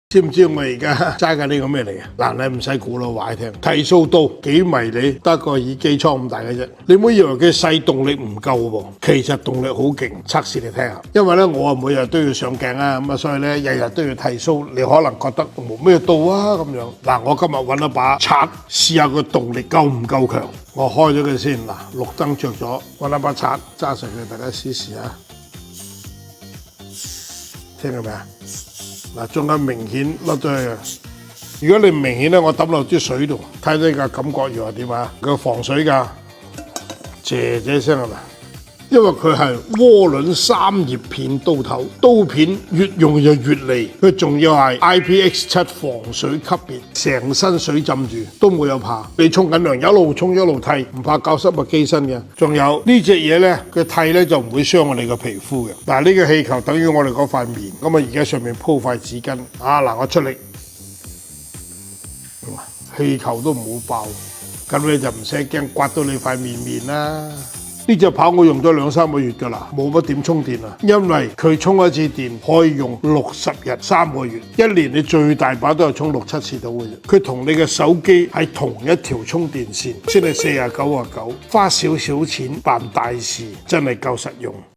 知唔知我而家揸緊呢個咩嚟嘅？嗱，你唔使估啦，話你聽。剃鬚刀幾迷你，得個耳機倉咁大嘅啫。你唔好以為佢細動力唔夠喎，其實動力好勁。測試你聽下。因為咧，我每日都要上鏡啊，咁啊，所以咧日日都要剃鬚。你可能覺得冇咩到啊咁樣。嗱，我今日揾一把刷，試下個動力夠唔夠強。我開咗佢先，嗱，綠燈着咗，揾一把刷揸實佢，大家試試啊。聽到未啊？嗱，中間明顯甩咗去啊！如果你唔明顯咧，我抌落啲水度，睇睇個感覺如何點啊？佢防水㗎，謝謝聲係咪？因為佢係渦輪3葉片刀頭，刀片越用就越利。佢仲要係 IPX7 防水級別，成身水浸住都冇有怕。你沖緊涼一路沖一路剃，唔怕搞濕個機身嘅。仲有呢隻嘢咧，佢剃咧就唔會傷我哋個皮膚嘅。嗱，呢個氣球等於我哋嗰塊面，咁啊而家上面鋪塊紙巾。啊嗱，我出力，氣球都唔好爆，咁你就唔使驚刮到你塊面啦。呢隻刨我用咗2-3個月㗎啦，冇乜點充電啊，因為佢充一次電可以用60日3個月，一年你最大把都係充6-7次到嘅啫。佢同你嘅手機係同一條充電線，先係49.99，花少少錢辦大事，真係夠實用。